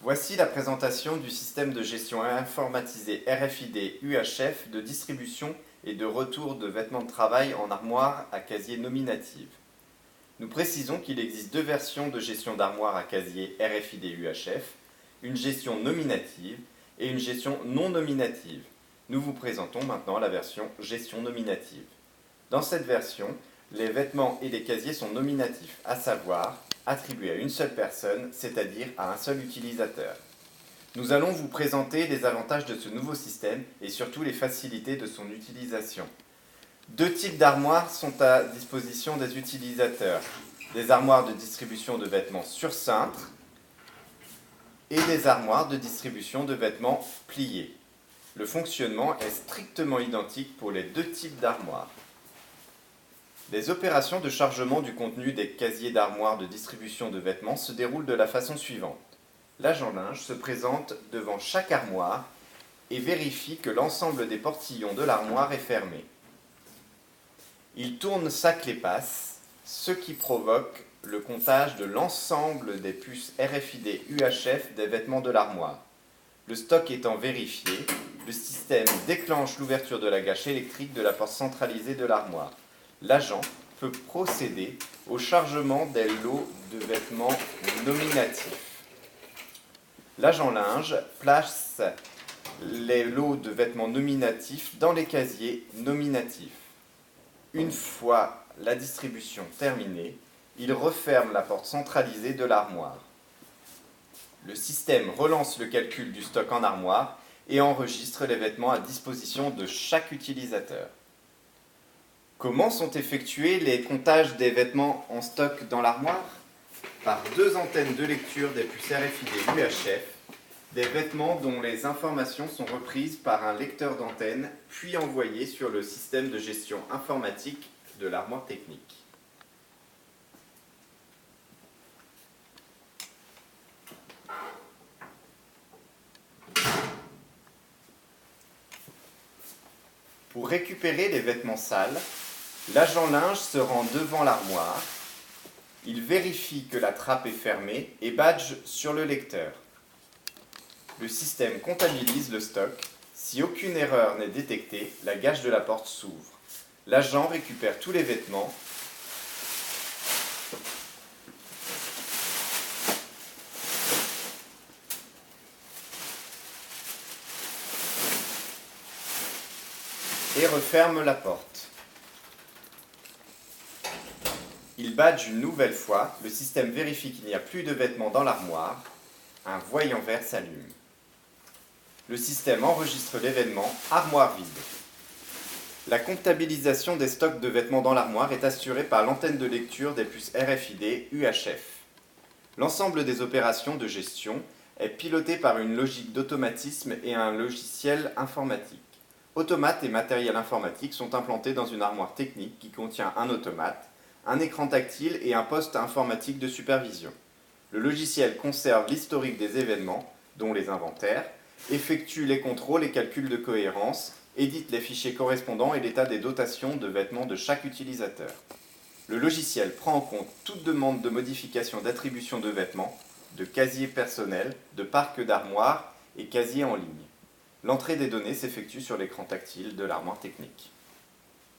Voici la présentation du système de gestion informatisé RFID UHF de distribution et de retour de vêtements de travail en armoire à casier nominative. Nous précisons qu'il existe deux versions de gestion d'armoire à casier RFID UHF, une gestion nominative et une gestion non nominative. Nous vous présentons maintenant la version gestion nominative. Dans cette version, les vêtements et les casiers sont nominatifs, à savoir attribués à une seule personne, c'est-à-dire à un seul utilisateur. Nous allons vous présenter les avantages de ce nouveau système et surtout les facilités de son utilisation. Deux types d'armoires sont à disposition des utilisateurs. Des armoires de distribution de vêtements sur cintre et des armoires de distribution de vêtements pliés. Le fonctionnement est strictement identique pour les deux types d'armoires. Les opérations de chargement du contenu des casiers d'armoire de distribution de vêtements se déroulent de la façon suivante. L'agent linge se présente devant chaque armoire et vérifie que l'ensemble des portillons de l'armoire est fermé. Il tourne sa clépasse, ce qui provoque le comptage de l'ensemble des puces RFID UHF des vêtements de l'armoire. Le stock étant vérifié, le système déclenche l'ouverture de la gâche électrique de la porte centralisée de l'armoire. L'agent peut procéder au chargement des lots de vêtements nominatifs. L'agent linge place les lots de vêtements nominatifs dans les casiers nominatifs. Une fois la distribution terminée, il referme la porte centralisée de l'armoire. Le système relance le calcul du stock en armoire et enregistre les vêtements à disposition de chaque utilisateur. Comment sont effectués les comptages des vêtements en stock dans l'armoire? Par deux antennes de lecture des puces RFID UHF, des vêtements dont les informations sont reprises par un lecteur d'antenne, puis envoyées sur le système de gestion informatique de l'armoire technique. Pour récupérer les vêtements sales, l'agent linge se rend devant l'armoire, il vérifie que la trappe est fermée et badge sur le lecteur. Le système comptabilise le stock. Si aucune erreur n'est détectée, la gâche de la porte s'ouvre. L'agent récupère tous les vêtements et referme la porte. Il badge une nouvelle fois, le système vérifie qu'il n'y a plus de vêtements dans l'armoire, un voyant vert s'allume. Le système enregistre l'événement armoire vide. La comptabilisation des stocks de vêtements dans l'armoire est assurée par l'antenne de lecture des puces RFID UHF. L'ensemble des opérations de gestion est piloté par une logique d'automatisme et un logiciel informatique. Automates et matériel informatique sont implantés dans une armoire technique qui contient un automate, un écran tactile et un poste informatique de supervision. Le logiciel conserve l'historique des événements, dont les inventaires, effectue les contrôles et calculs de cohérence, édite les fichiers correspondants et l'état des dotations de vêtements de chaque utilisateur. Le logiciel prend en compte toute demande de modification d'attribution de vêtements, de casiers personnels, de parcs d'armoires et casiers en ligne. L'entrée des données s'effectue sur l'écran tactile de l'armoire technique.